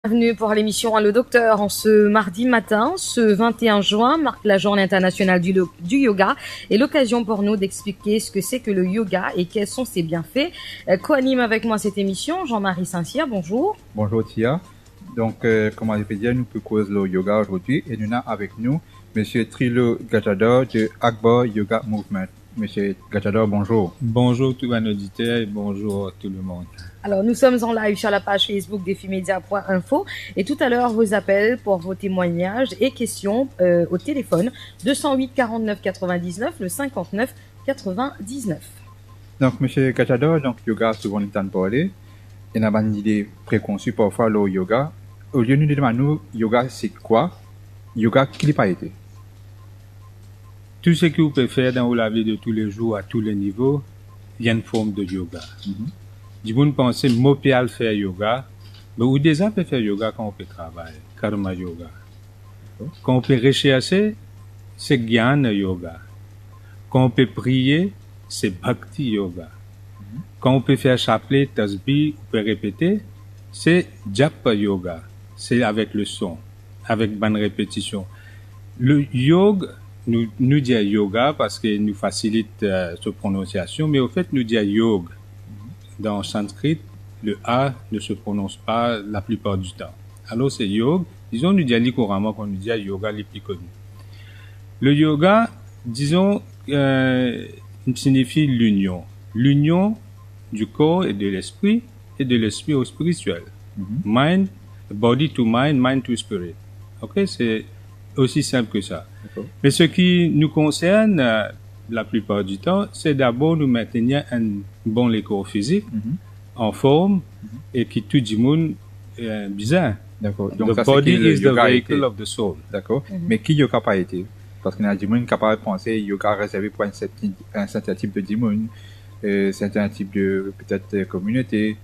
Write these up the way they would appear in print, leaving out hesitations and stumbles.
Bienvenue pour l'émission Le Docteur en ce mardi matin. Ce 21 juin marque la journée internationale du yoga et l'occasion pour nous d'expliquer ce que c'est que le yoga et quels sont ses bienfaits. Co-anime avec moi cette émission Jean-Marie Saint-Cyr, bonjour. Bonjour Tia. Donc, comme on peut dire, nous proposons le yoga aujourd'hui et nous avons avec nous Monsieur Trilo Gajador de Akbar Yoga Movement. Monsieur Gajador, bonjour. Bonjour tout un auditeur et bonjour tout le monde. Alors, nous sommes en live sur la page Facebook défimedia.info et tout à l'heure, vos appels pour vos témoignages et questions au téléphone 208 49 99, le 59 99. Donc, Monsieur Gajador, donc yoga, souvent on entend parler. Il y a une idée préconçue parfois le yoga. Au lieu de nous demander yoga, c'est quoi? Yoga, qui n'a pas été? Tout ce que vous pouvez faire dans la vie de tous les jours à tous les niveaux, il y a une forme de yoga. Du monde pense moi peut faire yoga, mais ou déjà peut faire yoga quand on peut travailler, karma yoga. Quand on peut rechercher, c'est jnana yoga. Quand on peut prier, c'est bhakti yoga. Quand on peut faire chapelet, tasbih, on peut répéter, c'est japa yoga. C'est avec le son, avec bonne répétition. Le yoga, nous dit yoga parce que nous facilite cette prononciation, mais au fait nous dit yoga. Dans sanskrit, le A ne se prononce pas la plupart du temps. Alors c'est yoga. Disons, nous dit couramment qu'on nous dit yoga les plus connus. Le yoga, disons, signifie l'union. L'union du corps et de l'esprit au spirituel. Mind, body to mind, mind to spirit. Ok, c'est aussi simple que ça. Mais ce qui nous concerne, la plupart du temps, c'est d'abord nous maintenir un bon corps physique, en forme, et qui tout du monde bizarre. D'accord. Donc, the body is the vehicle of the soul. D'accord. Mais qui yoga pas été? Parce qu'il y a des gens capables de penser yoga réservé pour un certain type de démon, certain type de peut-être communauté.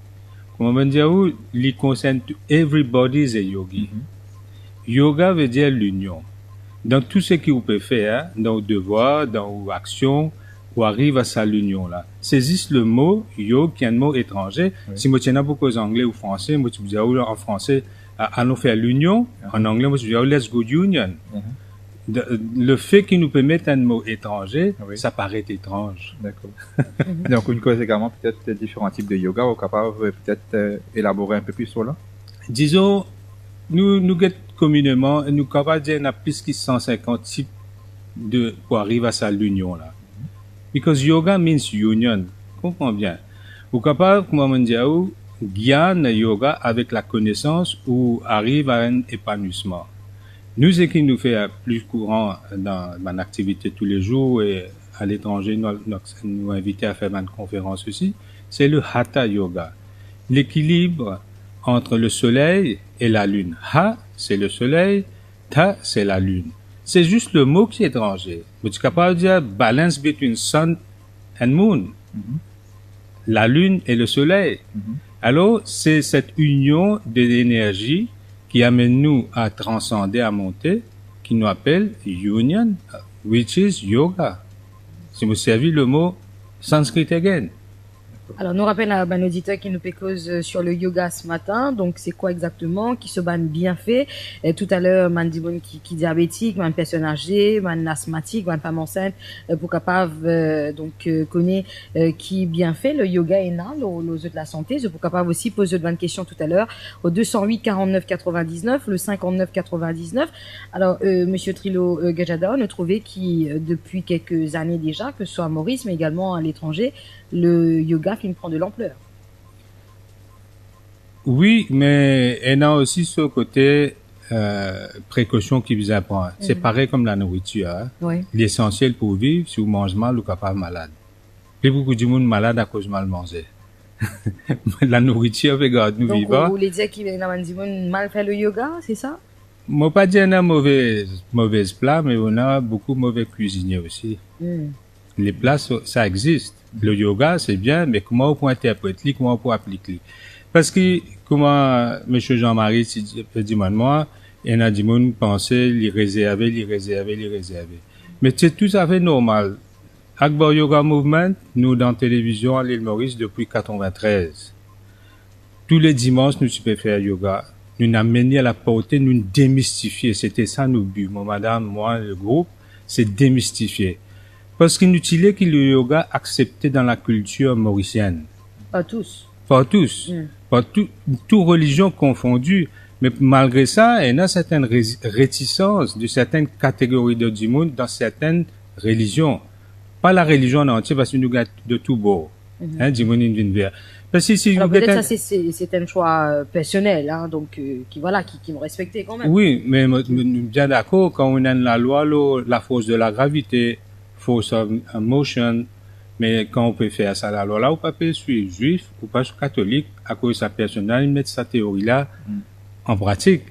Comment on dire où il concerne everybody is a yogi. Yoga veut dire l'union. Dans tout ce que vous pouvez faire, dans vos devoirs, dans vos actions, vous arrivez à ça l'union là. Saisissez le mot yoga qui est un mot étranger. Si moi tiens beaucoup aux anglais ou français, moi tu me dis en français allons faire l'union. En anglais moi tu me dis let's go union. Le fait qu'il nous permette un mot étranger, ça paraît étrange. D'accord. Donc une cause également peut-être différents types de yoga, vous capable peut-être élaborer un peu plus sur là. Disons nous communément, nous capables de dire qu'il y a plus que 150 types pour arriver à ça l'union là. Because yoga means union. Comprends bien. Vous capable, comme on dit, Gyan yoga avec la connaissance ou arrive à un épanouissement. Nous, ce qui nous fait plus courant dans mon activité tous les jours et à l'étranger, nous inviter à faire une conférence aussi, c'est le Hatha yoga. L'équilibre entre le soleil et la lune. Ha, c'est le soleil, ta, c'est la lune. C'est juste le mot qui est étranger. Mais tu es capable de dire balance between sun and moon. La lune et le soleil. Alors, c'est cette union de l'énergie qui amène nous à transcender, à monter, qui nous appelle union, which is yoga. Si vous servez le mot sanskrit again. Alors, nous rappelle à un auditeur qui nous cause sur le yoga ce matin. Donc, c'est quoi exactement? Qui se ban bien fait. Et tout à l'heure, man dit qui diabétique, man personne âgée, man asthmatique, man femme enceinte, pour capable, connaître, qui bien fait le yoga et là, aux de la santé. Je pour capable aussi poser de questions tout à l'heure au 208 49 99, le 59 99. Alors, monsieur Trilo Gajador, nous trouvait qui, depuis quelques années déjà, que ce soit à Maurice, mais également à l'étranger, le yoga qui prend de l'ampleur. Oui, mais il y a aussi ce côté précaution qui vous apprend. C'est pareil comme la nourriture. Hein? Oui. L'essentiel pour vivre, si vous mangez mal, vous n'êtes pas malade. Puis beaucoup de monde malade à cause de mal manger. La nourriture fait garder nous vivants. Donc, vous voulez dire qu'il y a des gens mal fait le yoga, c'est ça? Moi, pas dire qu'on a mauvaise plat, mais on a beaucoup de mauvais cuisiniers aussi. Les plats, ça existe. Le yoga, c'est bien, mais comment on peut interpréter, comment on peut appliquer? Parce que, comment, monsieur Jean-Marie dit moi, il y en a des gens qui pensaient, les réserver. Mais c'est tout à fait normal. Akbar Yoga Movement, nous, dans la télévision à l'île Maurice depuis 93. Tous les dimanches, nous pouvons faire yoga nous amener à la portée, nous démystifier. C'était ça nos buts. Moi, madame, moi, le groupe, c'est démystifier. Parce qu'il utilise que le yoga accepté dans la culture mauricienne. Pas tous. Pas tous. Pas toute religion confondue. Mais malgré ça, il y a certaines réticences de certaines catégories du monde dans certaines religions. Pas la religion en entier, parce que nous avons de tout beau. Du monde in vers. Parce que si alors peut-être ça c'est un choix personnel, hein, donc qui me respectait quand même. Oui, mais bien d'accord, quand on a la loi, la force de la gravité, force of motion, mais quand on peut faire ça, la loi là, ou pas peut suivre juif, ou pas catholique, à cause de sa personnalité, mettre sa théorie là en pratique.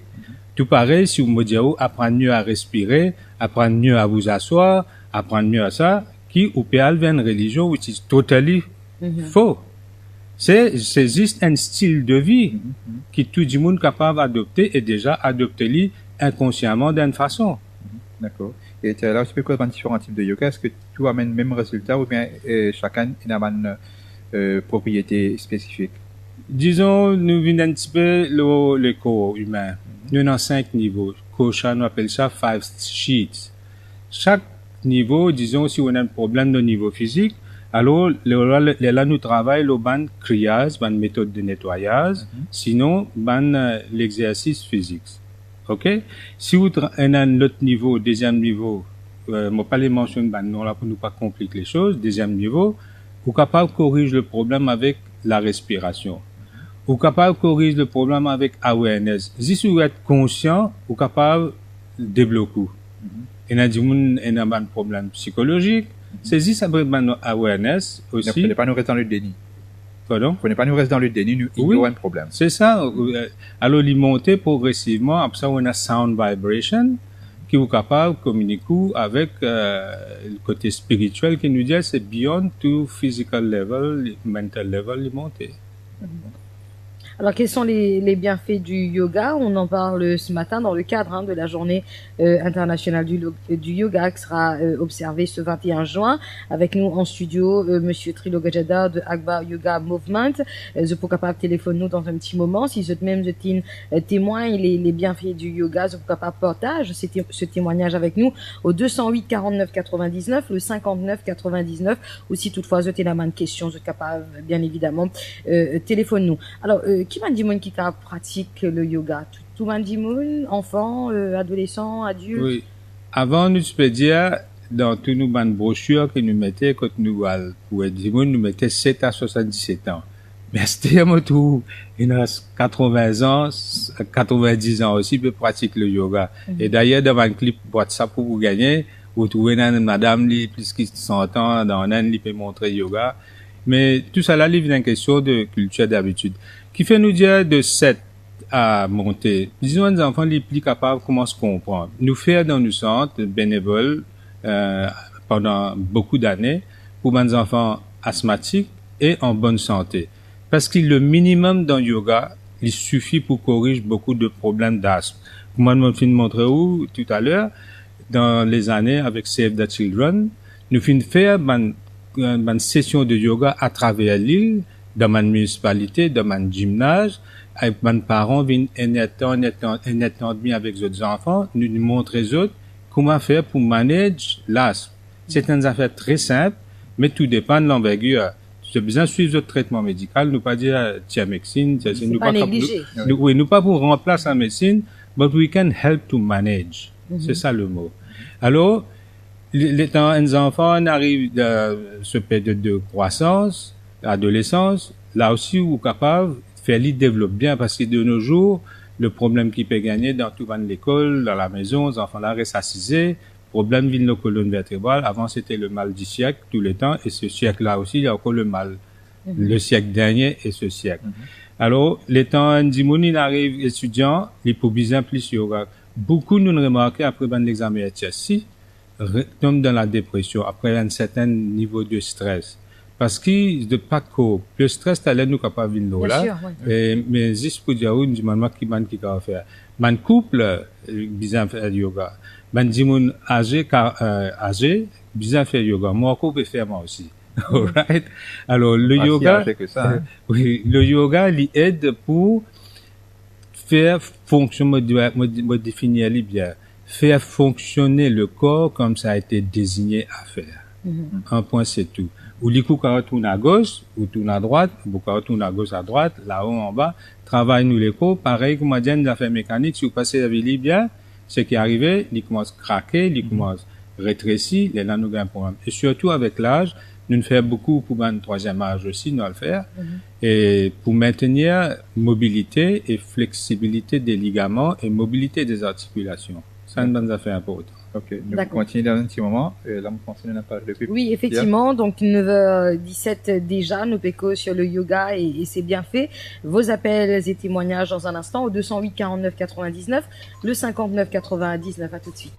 Tout pareil, si vous me dites, apprendre mieux à respirer, apprendre mieux à vous asseoir, apprendre mieux à ça, qui ou peut aller vers une religion which is totally faux. C'est juste un style de vie que tout le monde est capable d'adopter et déjà adopté inconsciemment d'une façon. D'accord. Et là, tu peux quoi dans différents types de yoga? Est-ce que tu amènes le même résultat ou bien chacun a une propriété spécifique? Disons, nous venons un petit peu le corps humain. Nous avons 5 niveaux. Kosha, nous appelle ça 5 sheets. Chaque niveau, disons, si on a un problème de niveau physique, alors là nous travaillons le ban criage, ban méthode de nettoyage, sinon ban l'exercice physique. OK? Si vous avez un autre niveau, deuxième niveau, moi pas les mentionner ban non là pour ne pas compliquer les choses, deuxième niveau, vous capable de corriger le problème avec la respiration. Vous capable de corriger le problème avec awareness. Si vous êtes conscient, vous capable de débloquer. Et là, du monde, il y a un problème psychologique. C'est juste après awareness aussi. Il ne faut pas nous rester dans le déni. Pardon? Il ne faut pas nous rester dans le déni, nous ignorons un problème. C'est ça. Alors, il monte progressivement. Après ça, on a sound vibration qui est capable de communiquer avec le côté spirituel qui nous dit c'est beyond to physical level, mental level, il monte. Alors, quels sont les bienfaits du yoga? On en parle ce matin dans le cadre de la journée internationale du yoga qui sera observée ce 21 juin. Avec nous en studio, Monsieur Trilo Gajada de Akbar Yoga Movement. Je peux capable téléphoner nous dans un petit moment. Si vous même témoin les bienfaits du yoga, je peux capable partage ce témoignage avec nous au 208 49 99, le 59 99. Ou si toutefois vous avez la main de questions, vous êtes capable, bien évidemment, téléphone nous. Alors, qui m'a dit qui pratique le yoga? Tout m'a dit enfants, adolescents, adultes? Oui. Avant, nous peux dire, dans tous nos bandes brochures que nous mettons, quand nous, pour dire, nous mettons 7 à 77 ans. Mais c'était un tout, il y a 80 ans, 90 ans aussi, peut pratiquer le yoga. Et d'ailleurs, dans un clip WhatsApp pour vous gagner, vous trouvez une madame, plus qui 100 ans, dans un, qui peut montrer yoga. Mais tout ça là, il vient une question de culture d'habitude. Qui fait nous dire de 7 à monter. Disons, les enfants, les plus capables, comment se comprendre. Nous faire dans nos centres bénévoles, pendant beaucoup d'années, pour les enfants asthmatiques et en bonne santé. Parce que le minimum dans le yoga, il suffit pour corriger beaucoup de problèmes d'asthme. Moi, je me montrer où, tout à l'heure, dans les années avec Save the Children, nous finissons faire une session de yoga à travers l'île, dans ma municipalité, dans mon gymnase, avec mes parents viennent un étant demi avec les autres enfants, nous montrer aux autres comment faire pour manager l'asthme. C'est une affaire très simple, mais tout dépend de l'envergure. Tu as besoin de suivre le traitement médical, nous pas dire, tiens, médecine, nous pas négliger. Oui, nous pas pour remplacer la médecine, but we can help to manage. C'est ça le mot. Alors, les enfants arrivent à ce période de croissance, adolescence, là aussi, vous êtes capable de faire les développer bien parce que de nos jours, le problème qui peut gagner dans tout l'école, dans la maison, les enfants là restent assisés, problème vient de la colonne vertébrale. Avant, c'était le mal du siècle, tout le temps, et ce siècle-là aussi, il y a encore le mal. Le siècle dernier et ce siècle. Alors, les temps, il arrive étudiant, il peut bien plus yoga. Beaucoup nous remarquons après l'examen HSC, tombent dans la dépression, après un certain niveau de stress. Parce que de pas que le stress t'allait nous capable de là mais juste pour dire une demande qui va faire man couple bizarre faire yoga man dimon âgé bizarre faire yoga moi couple faire moi aussi alright alors le yoga que ça, oui le yoga il aide pour faire fonctionner, me définir bien, faire fonctionner le corps comme ça a été désigné à faire. Un point, c'est tout. Ou les coups, quand on tourne à gauche, ou tourne à droite, ou quand on tourne à gauche, à droite, là-haut, en bas, travaille nous les corps, pareil, comme on dit, une affaire mécanique, si vous passez la vie bien, ce qui est arrivé, il commence à craquer, il commence à rétrécir, et là, nous avons un problème. Et surtout, avec l'âge, nous faisons beaucoup pour un troisième âge aussi, nous allons le faire, et pour maintenir mobilité et flexibilité des ligaments et mobilité des articulations. C'est une bonne affaire importante. Ok, nous continuons dans un petit moment. Là, on continue la page de pub. Oui, effectivement. Donc, 9h17 déjà, nous pécos sur le yoga et c'est bien fait. Vos appels et témoignages dans un instant au 208 49 99, le 59 99. À tout de suite.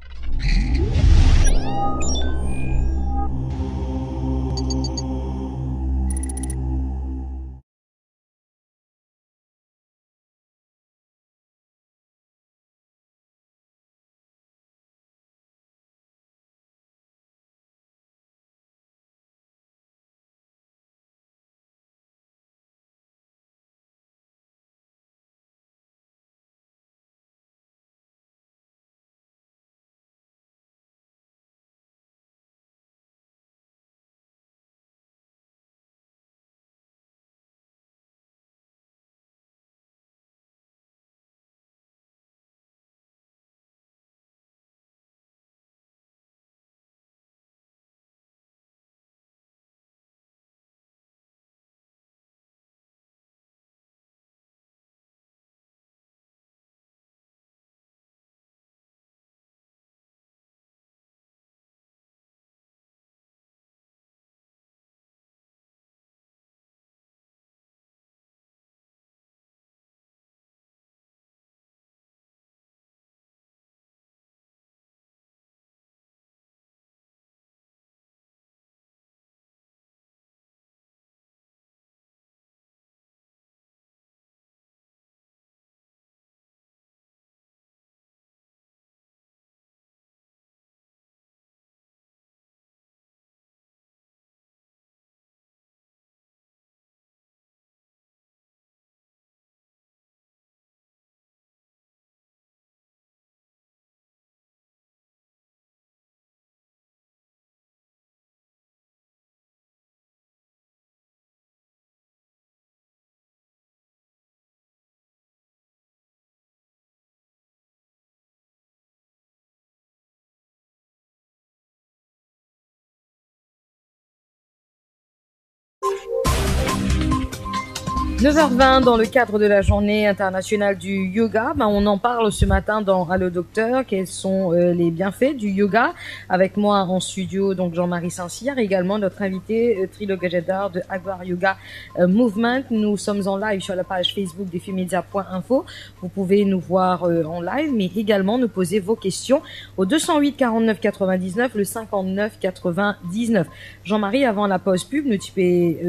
« 9h20 dans le cadre de la journée internationale du yoga, on en parle ce matin dans Allo Docteur. Quels sont les bienfaits du yoga? Avec moi en studio, donc Jean-Marie Saint-Cyr, également notre invité Trilo Gajadar de Agbar Yoga Movement. Nous sommes en live sur la page Facebook défimedia.info. Vous pouvez nous voir en live, mais également nous poser vos questions au 208 49 99, le 59 99. Jean-Marie, avant la pause pub, nous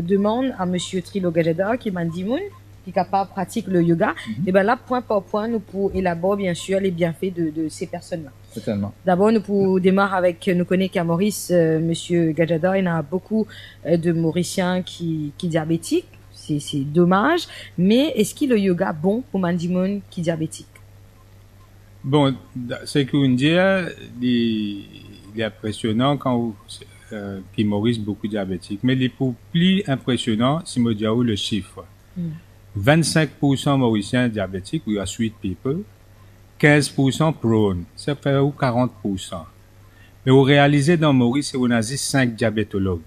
demande à Monsieur Trilo Gajadar qui m'a dit qui est capable pratique le yoga, et ben là point par point nous pour élaborer bien sûr les bienfaits de ces personnes-là. Totalement. D'abord nous pour démarrer avec nous connaît qu'à Maurice Monsieur Gajadar, il y a beaucoup de Mauriciens qui diabétiques, c'est dommage, mais est-ce qu'il le yoga bon pour Mandimoun qui diabétique? Bon, c'est qu'on dit il est impressionnant quand qui Maurice beaucoup diabétique, mais les plus impressionnant si me dis le chiffre. 25% Mauriciens diabétiques, we are sweet people, 15% prone, ça fait où 40%. Mais on réalisé dans Maurice, on a 5 diabétologues.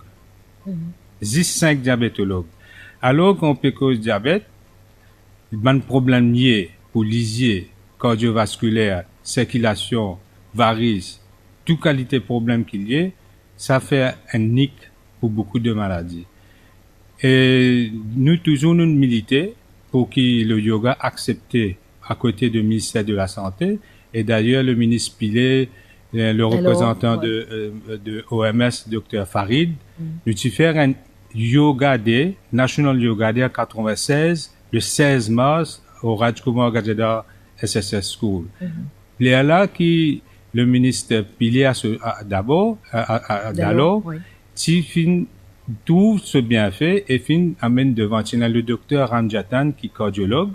5 diabétologues. Alors qu'on peut cause diabète, il y a un problème lié pour lisier, cardiovasculaire, circulation, varices, toute qualité de problème qu'il y ait, ça fait un nick pour beaucoup de maladies. Et nous toujours nous militer pour que le yoga accepté à côté du ministère de la Santé. Et d'ailleurs, le ministre Pilet, le représentant de OMS, Dr Farid, nous faire un Yoga Day, National Yoga Day 96, le 16 mars au Rajkumar Gajadar SSS School. C'est là qui le ministre Pilet d'abord, tout ce bienfait et fin amène devant le docteur Ramjatan qui est cardiologue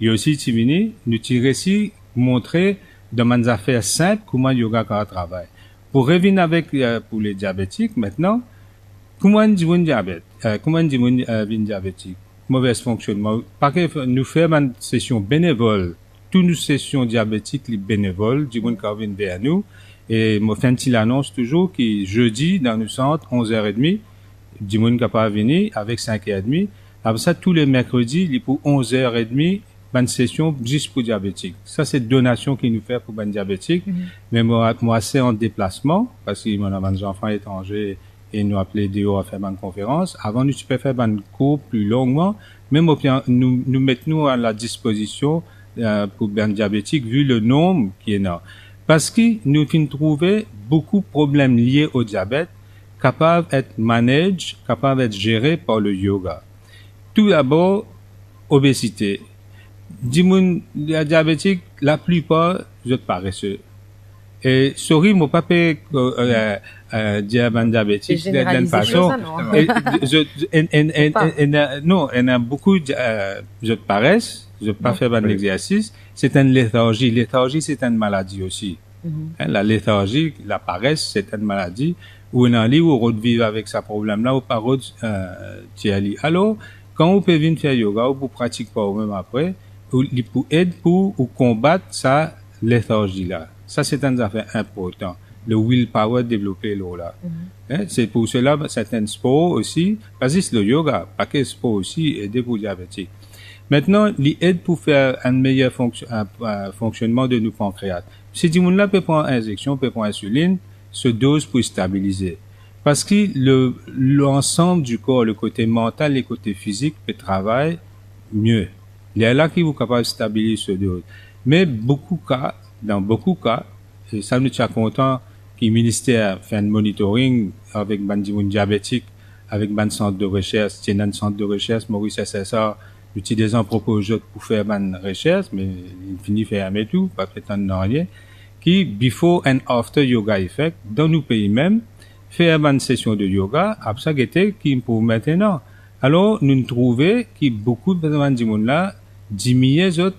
Et aussi, Tivini, nous tirer si montrer dans des affaires simples comment yoga travaille. Pour revenir avec, pour les diabétiques, maintenant, comment dit un diabète, comment dit un diabétique? Mauvais fonctionnement. Parce que nous faisons une session bénévole. Toutes nos sessions diabétiques, les bénévoles, du monde qui viennent vers nous. Et, moi, fais une petite annonce toujours qui, jeudi, dans le centre, 11h30, du monde qui pas venir avec 5h30. Après ça, tous les mercredis, il est pour 11h30, une session juste pour diabétiques. Ça, c'est donation qu'il nous fait pour les diabétiques. Mais moi, c'est en déplacement, parce que mon avons des enfants étrangers et nous appelé Déo à faire une conférence. Avant, nous pouvons faire un cours plus longuement. Même nous mettons à la disposition pour les diabétiques, vu le nombre qui est là. Parce que nous avons trouvé beaucoup de problèmes liés au diabète, capables d'être managés, capables d'être gérés par le yoga. Tout d'abord, obésité. Les diabétiques, la plupart, je paresseux. Et, sorry, mon papa, diabétique, d'une façon, non, il y a beaucoup, je paresse, je pas faire un exercice, c'est une léthargie. Léthargie, c'est une maladie aussi. La léthargie, la paresse, c'est une maladie où on a où on vivre avec ce problème-là, ou par alors, quand on peut venir faire yoga, ou pour pratiquer pas même après, pour aider pour combattre ça, léthargie-là. Ça, c'est une affaire importante. Le willpower développer là. C'est pour cela, certains sports aussi, parce que c'est le yoga, pas que le sport aussi, aider pour les diabétiques. Maintenant, il aide pour faire un meilleur fonctionnement de nos pancréas. Si du monde là peut prendre injection, peut prendre insuline, se dose pour stabiliser. Parce que l'ensemble du corps, le côté mental, le côté physique peut travailler mieux. Il y a là qui vous capable de stabiliser ce dose. Mais dans beaucoup de cas, et ça nous tient content que le ministère fait un monitoring avec des diabétiques, avec un centre de recherche, c'est un centre de recherche, Maurice SSA, l'utilisent en propose pour faire une recherche, mais il finit faire un tout, pas prétendre rien, qui, before and after yoga effect, dans nos pays même, faire une session de yoga, après ça, qui pour maintenant. Alors, nous trouvons que beaucoup de gens là, diminuent les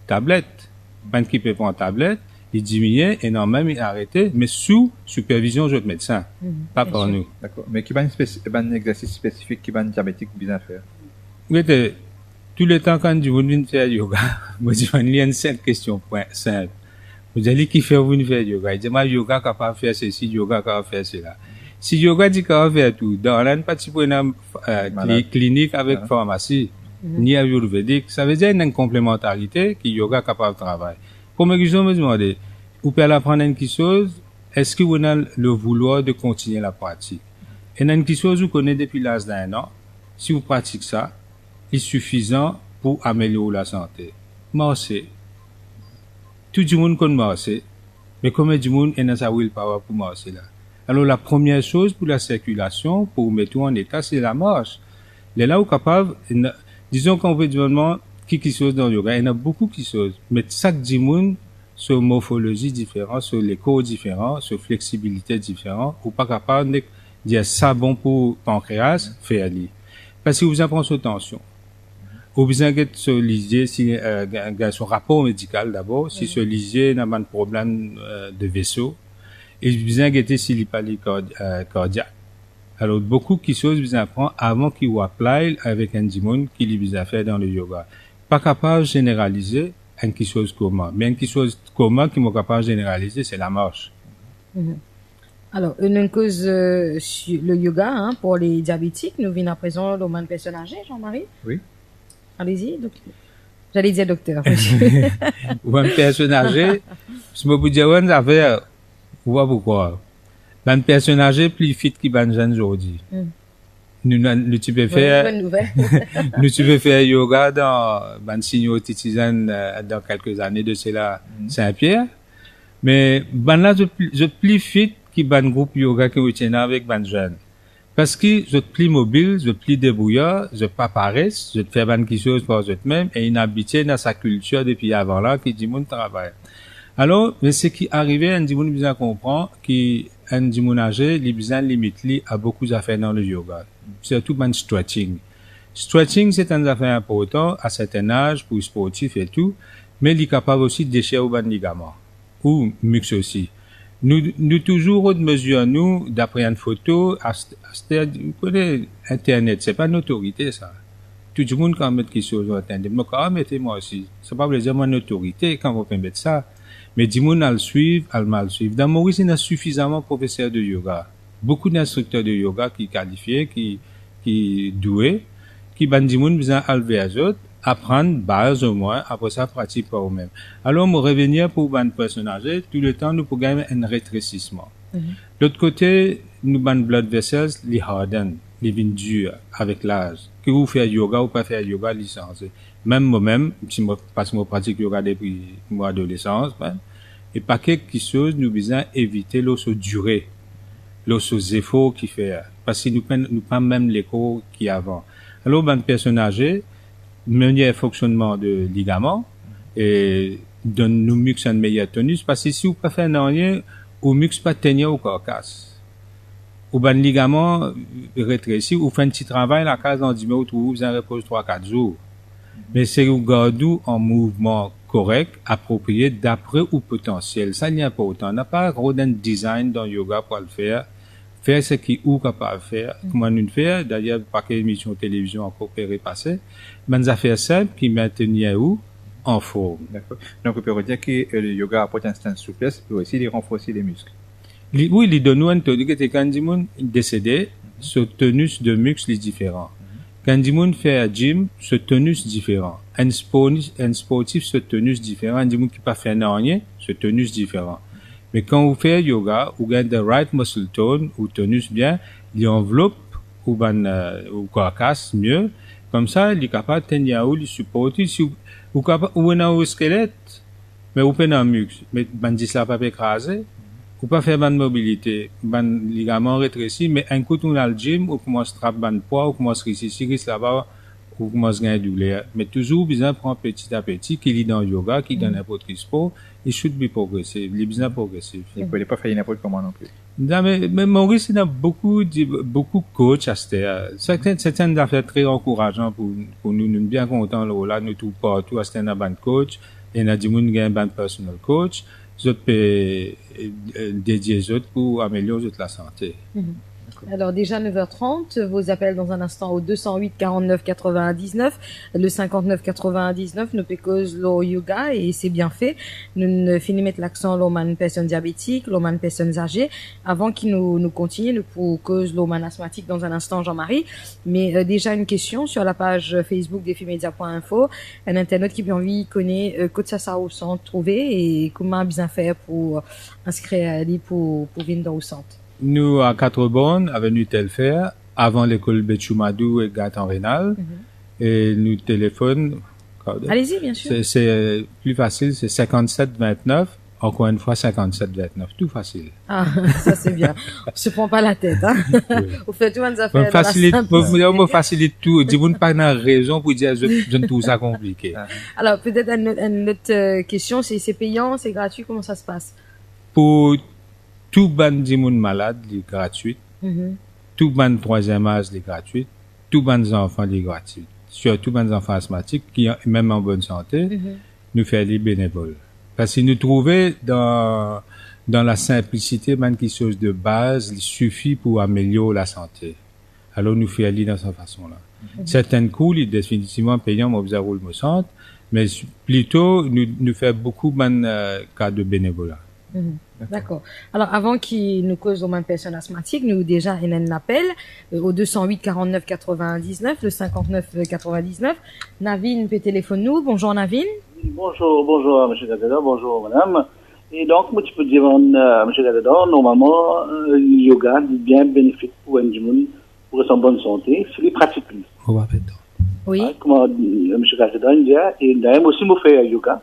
tablettes. Ben qui peut prendre tablette, il diminue énormément, il arrêté, mais sous supervision de notre médecin, pas par nous. D'accord. Mais qui va un exercice spécifique qui va un diabétique bien faire? Oui, tout le temps quand vous venez faire yoga, moi je vais une seule question simple. Vous allez qui fait vous faire yoga? Il dit moi yoga capable faire ceci, yoga capable faire cela. Si yoga dit capable faire tout, dans la partie pour une clinique avec pharmacie, ni ayurvédique, ça veut dire une complémentarité qui yoga capable de travailler. Pour me question, me demander, vous pouvez apprendre une chose, est-ce que vous avez le vouloir de continuer la pratique? Et une chose vous connaissez depuis l'âge d'un an, si vous pratiquez ça, il est suffisant pour améliorer la santé. Marcher. Tout le monde connaît marcher, mais combien de monde est dans sa willpower pour marcher là? Alors la première chose pour la circulation, pour mettre tout en état, c'est la marche. Les là où capable, disons qu'on veut demander qui chose dans le yoga, il y en a beaucoup qui choses, mais chaque monde sur morphologie différente, sur les corps différents, sur flexibilité différente, ou pas capable de dire ça bon pour pancréas, faire-le. Parce que vous apprenez sur tension. Ou besoin de se liser si son rapport médical d'abord, si se liser n'a pas de problème de vaisseau, et besoin de s'il n'y a pas les cardiaque. Alors beaucoup qui choses vous apprend avant qu'il vous apply avec un dimon qui lui besoin faire dans le yoga. Pas capable de généraliser une chose commun, mais une chose commun qui m'est capable de généraliser, c'est la marche. Alors, une cause sur le yoga pour les diabétiques, nous venons à présent le man personne âgée, Jean-Marie. Oui. Allez-y, docteur. J'allais dire docteur. Ou un personne âgée, je me dis une affaire, ou pas pourquoi. Un personne âgée plus fit qui ban jeune aujourd'hui. Nous tu peux faire, nous tu peux faire yoga dans ban signaux titisan dans quelques années de cela Saint-Pierre. Mais ban là je plus fit qui ban groupe yoga que vous tenez avec ban jeune. Parce que je plus mobile, je plus débrouillard, je pas paresse, je fais ban quelque chose par moi-même et inhabitué dans sa culture depuis avant là qui dit mon travail. Alors, mais ce qui arrivait, un dimon besoin comprendre qu'un dimon âgé, il besoin limite à beaucoup d'affaires dans le yoga. Surtout ban stretching. Stretching, c'est un affaire important à certain âge pour les sportifs et tout, mais il est capable aussi de déchirer au ligament. Ou mux aussi. Nous toujours de mesure, nous, d'après une photo, vous connaissez Internet, c'est pas une autorité, ça. Tout le monde quand mettre quelque chose sur Internet. Mais quand mettez-moi aussi. C'est pas plaisir, moi, une autorité, quand vous pouvez mettre ça. Mais du monde à le suivre, à le mal suivre. Dans Maurice, il y a suffisamment de professeurs de yoga. Beaucoup d'instructeurs de yoga qui qualifiés, qui doués, qui ban du monde besoin d'élever les autres, apprendre base au moins, après ça, pratique par eux-mêmes. Alors, me revenir pour ban personnage, tout le temps, nous pouvons gagner un rétrécissement. L'autre côté, nous ban blood vessels, les harden, les vignes dures, avec l'âge. Que vous faites yoga ou pas faire yoga, licence. Même moi-même, parce que moi pratique yoga depuis mon adolescence, ben, et pas quelque chose, nous besoin éviter l'osso durée, l'osso efforts qui fait, parce que nous pas même l'écho qui avant. Alors, ben, personnage, meilleur fonctionnement de ligament, et donne nous mux un meilleur tonus, parce que si vous pas faire rien, ou mux pas tenir au carcasse. Ou ben ligament rétréci, ou fait un petit travail, la case en 10 minutes, ou vous en repose 3-4 jours. Mais c'est vous gardez en mouvement correct, approprié, d'après ou potentiel. Ça, il est important. On n'a pas un design dans le yoga pour le faire. Faire ce qui est capable de faire. Comment nous le faire? D'ailleurs, pas qu'une émission de télévision encore passée. Mais des affaires simples qui maintenir où? En forme. D'accord. Donc, on peut dire que le yoga apporte un instant de souplesse pour aussi renforcer les muscles. Oui, il donne un taux que quand du monde décédé, ce tonus de muscles est différent. Quand du monde fait un gym, ce tonus différent. Un sportif, ce tonus différent. Un du monde qui pas fait rien, ce tonus différent. Mais quand vous faites yoga, vous gagnez the right muscle tone, ou tonus bien, il enveloppe, ou carcasse mieux. Comme ça, il est capable de tenir ou, il supporte, ou capable, ou un squelette, mais ou pas un muscle. Mais, bandit là pas écrasé. Ou pas faire bonne mobilité, bon ligament rétréci, mais un coup on a le gym, ou commence à bon poids, ou commence à risque là-bas, ou commence à gagner douleur. Mais toujours, besoin prendre petit à petit, qu'il est dans le yoga, qu'il donne n'importe quel sport, il should be progressif, il est besoin progressif. Il ne peut pas faire n'importe comment non plus. Non, mais Maurice, il y a beaucoup de coachs à cette heure. C'est une affaire très encourageant pour nous, nous bien contents, là, nous tout partout, à cette heure, un coach, et il y a du monde qui a un personal coach, autres dédier les autres pour améliorer la santé. Alors déjà 9h30, vos appels dans un instant au 208 49 99, le 59 99, nous pécose le yoga et c'est bien fait. Nous finissons mettre l'accent l'homme personne diabétique, l'homme personnes âgées, avant qu'il nous continue, nous pour cause l'homme asthmatique dans un instant Jean-Marie. Mais déjà une question sur la page Facebook defimedia.info, un internaute qui a envie connaît côté ça au centre trouver et comment bien faire pour inscrire à lui pour venir dans au centre. Nous, à Quatre-Bornes, avenue Telfer, avant l'école Betchoumadou et Gatan Rénal, et nous téléphone. Allez-y, bien sûr. C'est plus facile, c'est 5729, encore une fois 5729, tout facile. Ah, ça c'est bien. On se prend pas la tête, hein. Vous faites tout les affaires. Vous facilite tout. Dis-vous pas une raison pour dire, je ne trouve ça compliqué. Alors, peut-être une autre question, c'est payant, c'est gratuit, comment ça se passe? Pour tout ban du monde malade, est gratuit. Tout ban troisième âge, est gratuit. Tout ban enfants, est gratuit. Surtout ban enfants asthmatiques, qui sont même en bonne santé, nous faire les bénévoles. Parce que nous trouvons dans la simplicité, même quelque chose de base, il suffit pour améliorer la santé. Alors nous faisons aller dans cette façon-là. Certaines cours, ils définitivement payants, moi, vous avez me centre, mais plutôt, nous faisons beaucoup de cas de bénévolat. D'accord. Alors, avant qu'il nous cause au moins personne asthmatique, nous déjà, il y a un appel au 208 49 99, le 59 99. Navin peut téléphoner nous. Bonjour Navin. Bonjour, monsieur Gadador, bonjour, madame. Et donc, moi, tu peux dire, monsieur Gadador, normalement, le yoga est bien bénéfique pour un monde, pour sa bonne santé, c'est les pratiques. Oui. Comme monsieur Gadador dit, et d'ailleurs, aussi, moi, fais yoga.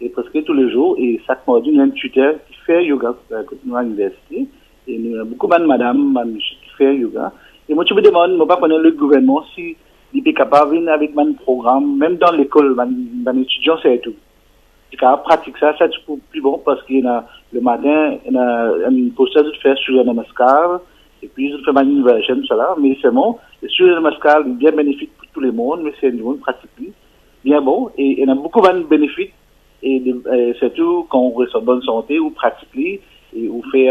Et presque tous les jours, et chaque mois, il y a un tuteur qui fait yoga à l'université. Et il y a beaucoup de madame, monsieur qui fait yoga. Et moi, tu me demandes, moi, pas connaître le gouvernement si il est capable de venir avec un programme, même dans l'école, un étudiant, c'est tout. C'est capable de pratiquer ça, c'est plus bon parce qu'il y a le matin, il y a une posture de faire sur le namaskar, et puis il fait une version, cela, mais c'est bon. Le sur le namaskar est bien bénéfique pour tout le monde, mais c'est un monde pratique bien bon, et il y a beaucoup de bénéfices, et surtout quand on reste en bonne santé, ou pratique, et on fait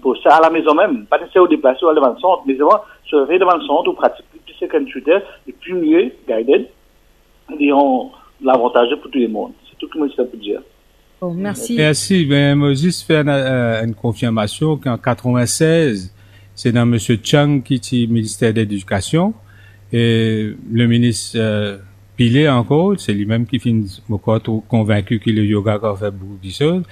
pour ça à la maison même, pas nécessairement déplacer ou aller dans le centre, mais vraiment, se réveiller devant le centre ou pratiquer, plus c'est qu'un tuteur, et plus mieux, guided, et on l'avantage pour tout le monde. C'est tout ce que je peux dire. Bon, merci. Merci. Ben, moi, juste faire une confirmation qu'en 96, c'est dans M. Chang qui est ministère d'éducation, et le ministre, Pilé encore, c'est lui-même qui finit encore convaincu que le yoga a fait beaucoup de choses.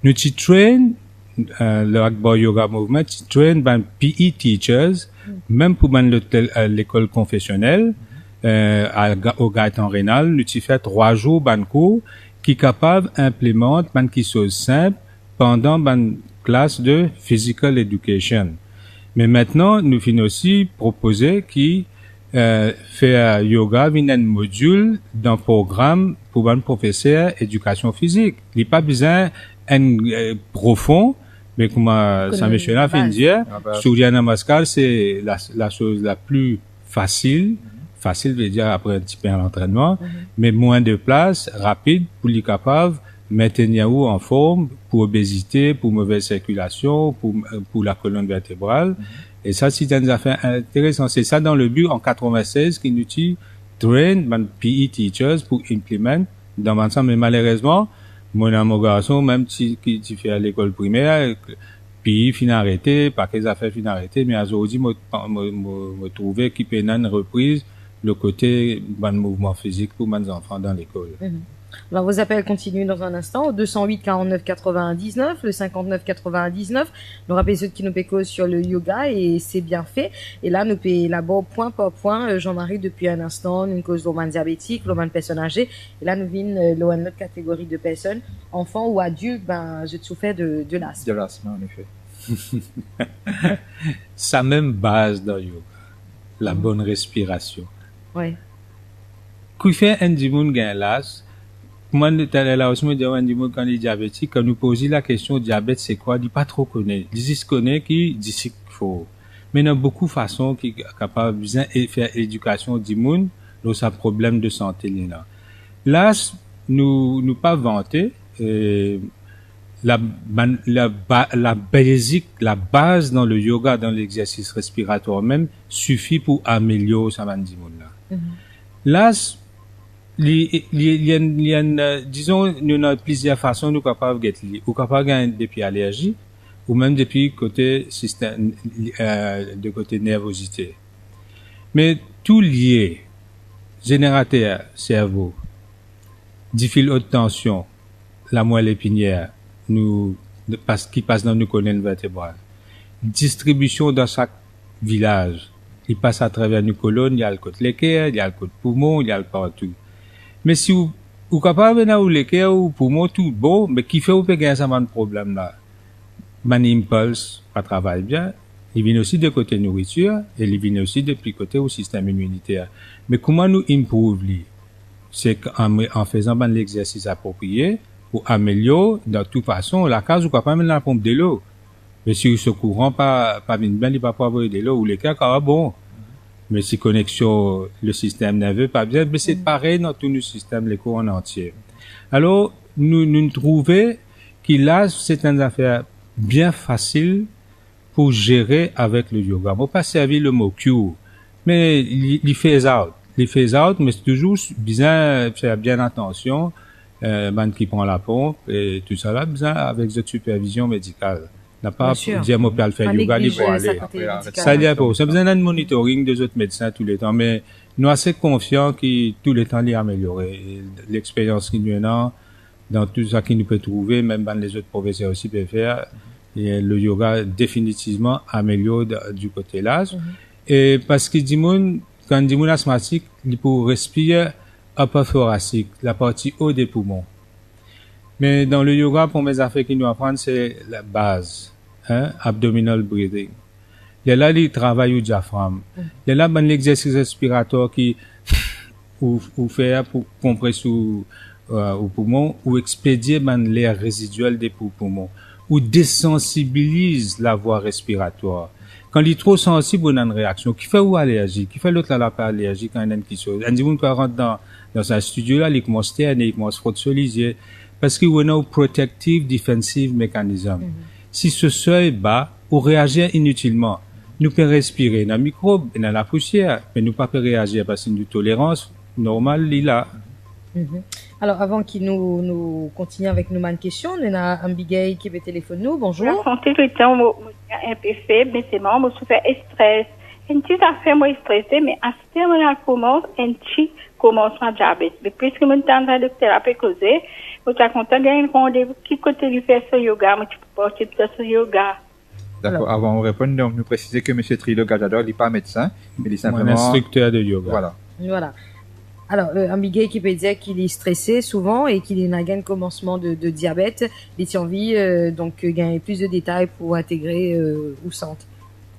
Nous tu train le Akbar Yoga Movement, tu train ben PE teachers, même pour ben l'école confessionnelle, au Gaëtan Rénal, nous tu fait 3 jours ben cours qui capable implémente ben qui chose simple pendant ben classe de physical education. Mais maintenant, nous finissons aussi proposer qui faire yoga vient un module d'un programme pour un professeur éducation physique. Il n'y a pas besoin un profond, mais comme ça monsieur là fait dire, Surya Namaskar c'est la chose la plus facile. Facile veut dire après un petit peu d'entraînement, mais moins de place, rapide pour les capables maintenir en forme pour obésité, pour mauvaise circulation, pour la colonne vertébrale. Et ça, c'est une affaire intéressante. C'est ça dans le but en 96 qui nous dit train PE teachers pour implémenter dans l'ensemble. Mais malheureusement, mon garçon, même qui fait à l'école primaire, PE fin arrêté, pas que les affaires fin arrêté, mais aujourd'hui, me trouver qui peut une reprise le côté mouvement physique pour mes enfants dans l'école. Alors, vos appels continuent dans un instant au 208 49 99, le 59 99. Nous rappelons ceux qui nous pécosent sur le yoga et c'est bien fait. Et là, nous payons là-bas point par point. Jean-Marie, depuis un instant, nous cause l'homme diabétique, l'homme personne âgée. Et là, nous venons l'autre catégorie de personnes, enfants ou adultes, je souffre de l'asthme. De l'asthme, en effet. Ça même base dans le yoga. La bonne respiration. Ouais. Quand fait un dimoun gain l'asthme, moi, là aussi, me dire, quand il est diabétique, quand nous posons la question, diabète, c'est quoi? Il dit pas trop connaît. Il dit, connaît qui dit qu'il faut. Mais il y a beaucoup de façons qui sont capables de faire éducation du monde, dans sa problème de santé, là. Là, nous pas vanter, la base dans le yoga, dans l'exercice respiratoire même, suffit pour améliorer sa man du monde, là. Là, disons, nous avons plusieurs façons nous capables de gagner. Ou capable de gagner depuis allergie, ou même depuis côté système, de côté nervosité. Mais tout lié, générateur, cerveau, diffil haute tension, la moelle épinière, qui passe dans nos colonnes vertébrales. Distribution dans chaque village. Il passe à travers nos colonnes, il y a le côté l'équerre, il y a le côté poumon, il y a le partout. Mais si vous capable de les cœurs ou poumon tout beau, mais qui fait ou peut gagner ça un problème là. Man impulse pas travaille bien, il vient aussi de côté nourriture et il vient aussi depuis côté au système immunitaire. Mais comment nous improver? C'est en faisant l'exercice approprié pour améliorer de toute façon la case ou capable de la pompe de l'eau. Mais si ce courant pas bien, il va pas avoir de l'eau ou les cœurs bon. Mais si connexion, le système nerveux pas bien, mais c'est pareil dans tout le système, les cours en entier. Alors, nous trouvons qu'il a, c'est une affaire bien facile pour gérer avec le yoga. Moi, pas servir le mot cure, mais il phase out. Il phase out, mais c'est toujours bien, faire bien attention, qui prend la pompe et tout ça là, bien avec cette supervision médicale. N'a pas dire moi peut faire yoga il faut aller ça y est pour ça besoin d'un monitoring des autres médecins tous les temps mais nous assez confiants que tous les temps il améliorer l'expérience qui nous a dans tout ça qui nous peut trouver même dans les autres professeurs aussi peuvent faire et le yoga définitivement améliore du côté là et parce que quand dit asthmatique il peut respirer upper thoracique la partie haut des poumons. Mais dans le yoga, pour mes affaires qui nous apprennent, c'est la base, abdominal breathing. Il y a là, il travaille au diaphragme. Il y a là, l'exercice respiratoire qui, ou faire pour compresser au poumon, ou expédier, l'air résiduel des poumons, ou désensibilise la voie respiratoire. quand il est trop sensible, on a une réaction. Qui fait ou allergie? Qui fait l'autre là, pas allergique quand il y a une chose? Un dit, quand rentre dans un studio là, il commence à terner, il commence à frotter sur les yeux. Parce qu'il y a un protective defensive mechanism. Si ce seuil est bas, on réagit inutilement. Nous pouvons respirer dans le microbe et dans la poussière, mais nous ne pouvons pas réagir parce que une tolérance normale, il a. Alors, avant qu'il nous continue avec nos questions, on a Abigail qui veut téléphoner nous. Bonjour. La santé tout le temps, un peu faible, mais c'est moi, je souffre stress. Une petite affaire, moi, stressé, mais à ce moment-là, commence un petit commencement de diabète. Mais puisque je suis en train de thérapie causée, je suis content de gagner un rendez-vous. Qui côté lui faire ce yoga, moi, tu peux porter ce yoga. D'accord. Avant de répondre, donc, nous préciser que M. Trilo Gajador n'est pas médecin, mais il est simplement un instructeur de yoga. Voilà. Alors, Abigail qui peut dire qu'il est stressé souvent et qu'il a un commencement de diabète. Il a envie, donc, gagner plus de détails pour intégrer ou centre.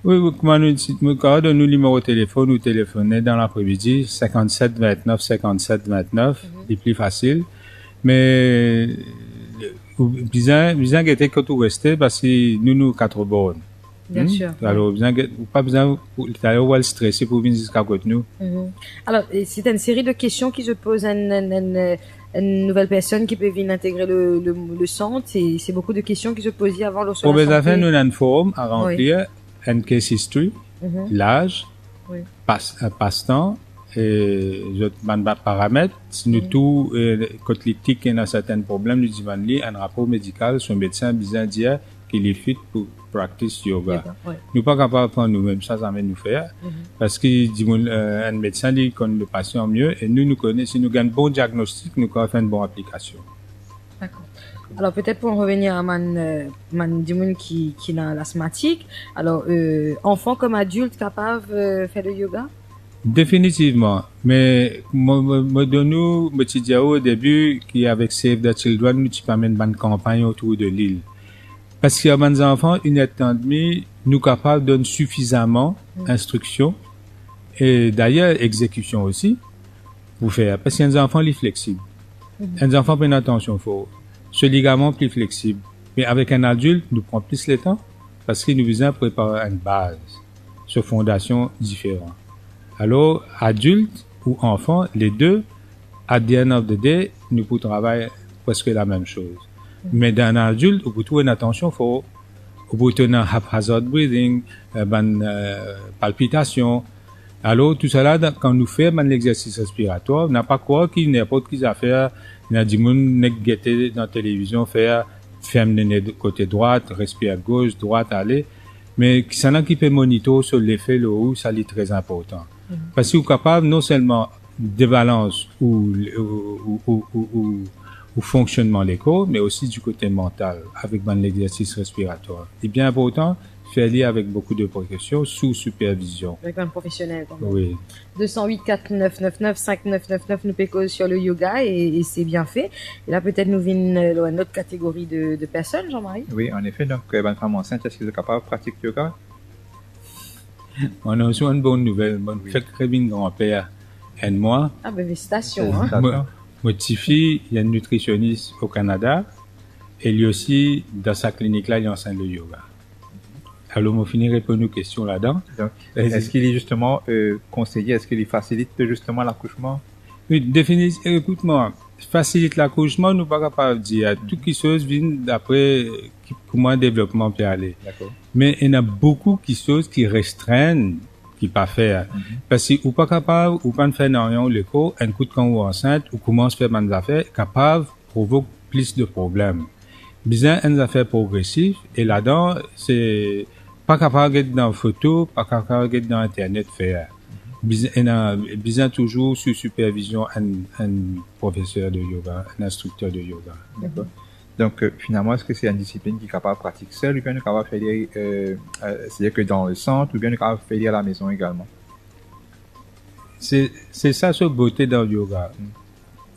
Oui, comment nous nous numéro de téléphone ou téléphoner dans l'après-midi, 57 29 57 29, c'est plus facile. Mais, bien que quand vous restez, parce que nous, 4 bornes. Bien sûr. Alors, pas besoin, d'ailleurs, de stresser pour venir jusqu'à côté nous. Alors, c'est une série de questions qui se posent à une nouvelle personne qui peut venir intégrer le centre. Et c'est beaucoup de questions qui se posent avant le Pour les affaires, nous avons une forme à remplir, un case history, l'âge, passe-temps, et d'autres paramètres. Si nous tout, quand les tics ont certains problèmes, nous disons un rapport médical, son médecin besoin dire qu'il est fit pour practice yoga. Nous pas capables de prendre nous-mêmes, ça va nous faire. Parce que, un médecin dit qu'on le patient mieux, et nous connaissons, si nous gagnons un bon diagnostic, nous pouvons faire une bonne application. D'accord. Alors, peut-être pour en revenir à man qui a l'asthmatique. Alors, enfant comme adulte capable de faire le yoga? Définitivement. Mais, moi, de nous, me dit au début, qu'avec Save the Children, nous, tu peux amener une campagne autour de l'île. Parce qu'il y a des enfants, une étant demi, nous capables de donner suffisamment instruction et d'ailleurs exécution aussi pour faire. Parce qu'il y a des enfants les flexibles. Un enfant prend attention faut ce ligament plus flexible. Mais avec un adulte, nous prenons plus le temps parce qu'il nous besoin préparer une base sur fondation différente. Alors, adulte ou enfant, les deux, at the end of the day, nous pouvons travailler presque la même chose. Mais dans un adulte, on peut trouver une attention faut, on peut tenir haphazard breathing, palpitation. Alors, tout cela, quand nous faisons l'exercice respiratoire, n'a pas quoi qu'il n'importe qui affaire, il y a des gens qui dans la télévision faire, ferme le nez de côté droite, respire à gauche, droite, aller. Mais ça n'a qui peut monitorer sur l'effet, le haut, ça est très important. Parce que vous êtes capable, non seulement de balance ou fonctionnement de l'écho, mais aussi du côté mental, avec l'exercice respiratoire. C'est bien important, faire avec beaucoup de précautions, sous supervision. Avec un professionnel, quand même. Oui. 208 4999 5999 nous pécose sur le yoga et c'est bien fait. Et là, peut-être nous vient une autre catégorie de personnes, Jean-Marie. Oui, en effet, donc, une femme enceinte, est-ce qu'elle est capable de pratiquer le yoga? On a aussi une bonne nouvelle. Fait très bien grand-père et moi. Ah, ben, félicitations, hein. Moi, Tiffy, il y a une nutritionniste au Canada, et lui aussi, dans sa clinique-là, il enseigne le yoga. Alors, on finit répondre aux questions là-dedans. Est-ce qu'il est justement conseillé, est-ce qu'il facilite justement l'accouchement? Oui, définitivement, écoute-moi, facilite l'accouchement, nous pas capable de dire. Toutes les choses viennent d'après comment le développement peut aller. D'accord. Mais il y en a beaucoup qui choses qui restreignent, qui pas faire. Parce que ou pas capable, ou pas de faire rien l'écho, un coup de quand ou enceinte, ou commence à faire des affaires, capable provoque plus de problèmes. Besoin une affaire progressive, et là-dedans, c'est pas capable d'être dans photo, pas capable d'être dans internet faire. Besoin toujours sous supervision un professeur de yoga, un instructeur de yoga. D'accord. Donc, finalement, est-ce que c'est une discipline qui est capable de pratiquer seule, ou bien capable de faire, c'est-à-dire que dans le centre, ou bien capable de faire à la maison également? C'est ça, cette beauté dans le yoga.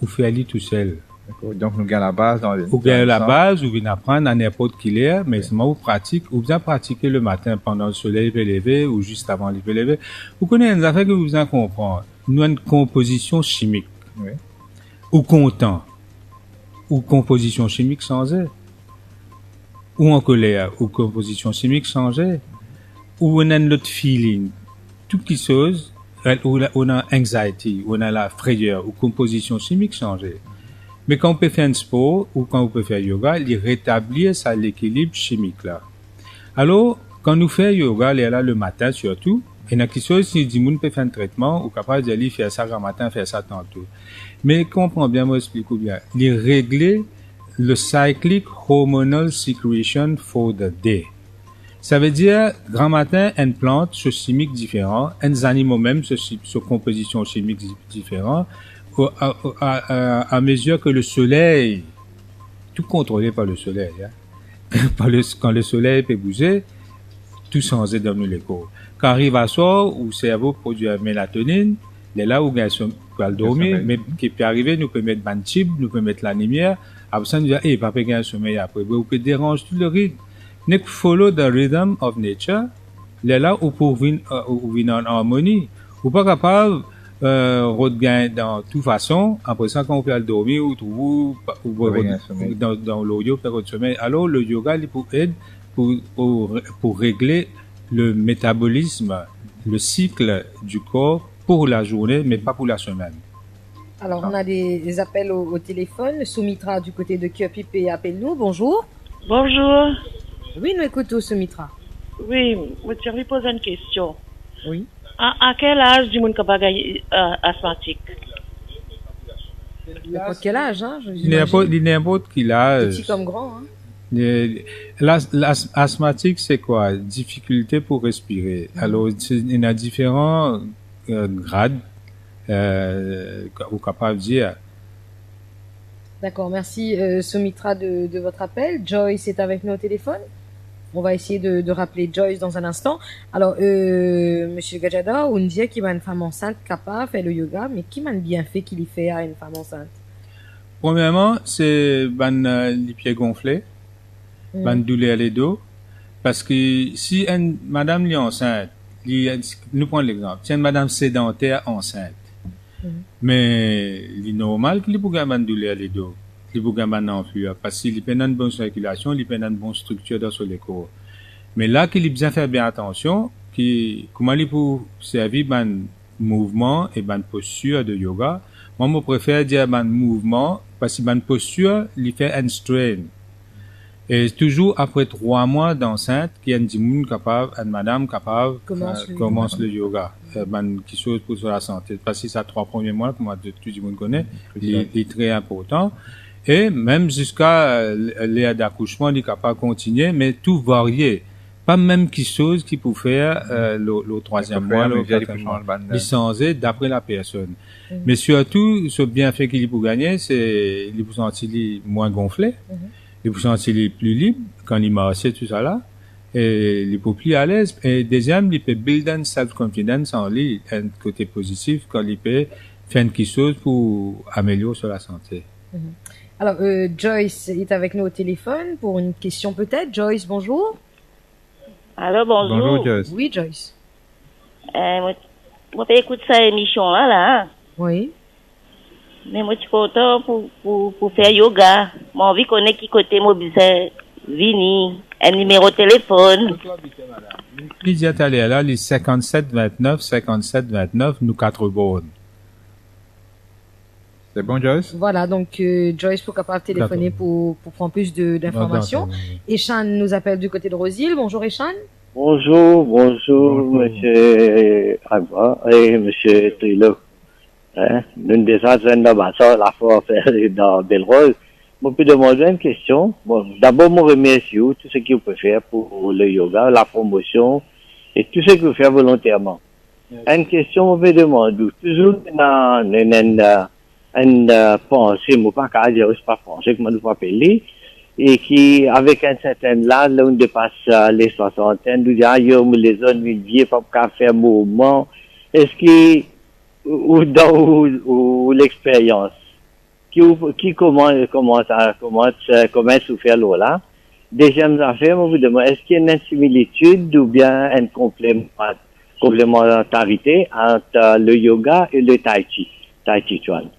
Ou faire aller tout seul. D'accord. Donc, nous gagnons la base dans le Ou bien la base, ou bien apprendre à n'importe qui l'est, mais seulement vous pratique, ou bien pratiquer le matin pendant le soleil levé, ou juste avant le lever. Vous connaissez une affaire que vous en comprenez. Nous avons une composition chimique. Oui. Ou content. Ou composition chimique sans air. Ou en colère, ou composition chimique sans air. où on a notre feeling, tout qui chose, on a anxiety, on a la frayeur, ou composition chimique changée. Mais quand on peut faire un sport, ou quand on peut faire yoga, il rétablit ça, l'équilibre chimique là. Alors, quand nous faisons yoga, là, le matin surtout, il y a quelque chose, si dit, on peut faire un traitement, ou capable d'aller faire ça le matin, faire ça tantôt. Mais comprends bien, moi, explique bien. Il régler le cyclic hormonal secretion for the day. Ça veut dire, grand matin, une plante, ce chimique différent, un animal même, ce composition chimique différent, à mesure que le soleil, tout contrôlé par le soleil, hein. Quand le soleil peut bouger, tout changer dans le corps. Quand arrive à soir, où le cerveau produit la mélatonine, c'est là où on va dormir, mais qui peut arriver, nous peut mettre ban chip, nous peut mettre la lumière, après ça, nous dit, eh, papa, il y a un sommeil après. Vous pouvez déranger tout le rythme. Nous follow the rhythm of nature, c'est là où pour venir en harmonie. Ou pas capable, regain dans toute façon, après ça, quand on peut dormir, ou dans l'audio, faire votre sommeil. Alors, le yoga, il peut aider pour régler le métabolisme, le cycle du corps pour la journée, mais pas pour la semaine. Alors, on a des appels au téléphone. Soumitra du côté de Kyopip appelle-nous. Bonjour. Bonjour. Oui, nous écoutons Soumitra. Oui, je vais poser une question. Oui. À quel âge du monde capable gagner asthmatique? N'importe quel âge, hein? N'importe quel âge. Petit comme grand, hein? L'asthmatique, c'est quoi? Difficulté pour respirer. Alors, il y a différents grades, vous capable de dire. D'accord, merci Soumitra de votre appel. Joyce est avec nous au téléphone. On va essayer de rappeler Joyce dans un instant. Alors, Monsieur Gajada, on dit qu'il y a une femme enceinte capable de faire le yoga, mais qui m'a bien fait qu'il y fait à une femme enceinte? Premièrement, c'est les pieds gonflés, douleur les dos, parce que si une madame est enceinte, nous prenons l'exemple, si une madame sédentaire enceinte, mais il est normal qu'il ait une douleur les dos. Il peut gagner enflure parce qu'il peut une bonne circulation, il peut une bonne structure dans son corps. Mais là qu'il a besoin faire bien attention, comment il peut servir ban mouvement et ban posture de yoga. Moi, je préfère dire ban mouvement parce que ban posture, il fait un strain. Et toujours après 3 mois d'enceinte, qu'il y a une madame capable commence le yoga. Qui chose pour la santé. Parce que ça 3 premiers mois, comme tout le monde connaît, il est très important. Et même jusqu'à l'ère d'accouchement, il est capable de continuer, mais tout varié. Pas même quelque chose qui peut faire le 3e mois, le 4e mois, licencié d'après la personne. Mais surtout, ce bienfait qu'il peut gagner, c'est il peut se sentir moins gonflé, il peut se sentir plus libre quand il marche tout ça là, et il peut plus à l'aise. Et deuxième, il peut build une self-confidence en lui, un côté positif quand il peut faire quelque chose pour améliorer sur la santé. Alors, Joyce est avec nous au téléphone pour une question peut-être. Joyce, bonjour. Alors, bonjour. Bonjour, Joyce. Oui, Joyce. Moi, j'écoute cette émission-là, là. Oui. Mais moi, je suis content pour faire yoga. Moi, envie qu'on ait qui côté mobile, vini, un numéro de téléphone. Il dit à là, les 57 29, nous 4 bornes. C'est bon, Joyce? Voilà, donc Joyce pour capable de téléphoner pour prendre plus d'informations. Echan nous appelle du côté de Rosil. Bonjour Echan. Bonjour, monsieur Agba et monsieur Trilo. Nous descendons là-bas, ça, la fois faire dans Belle-Rose. Je peux demander une question. Bon, d'abord, je remercie tout ce que vous pouvez faire pour le yoga, la promotion et tout ce que vous faites volontairement. Une question, je peux demander, toujours dans une pensée, moi pas qu'à dire, c'est pas français, que moi ne pas appeler, et qui, avec un certain là on dépasse les 60, nous dit, les zones vieux, pas qu'à faire mouvement. Est-ce que, ou l'expérience, qui commence à souffrir là? Deuxième affaire, moi vous demande, est-ce qu'il y a une similitude ou bien une complémentarité entre le yoga et le tai chi chuan?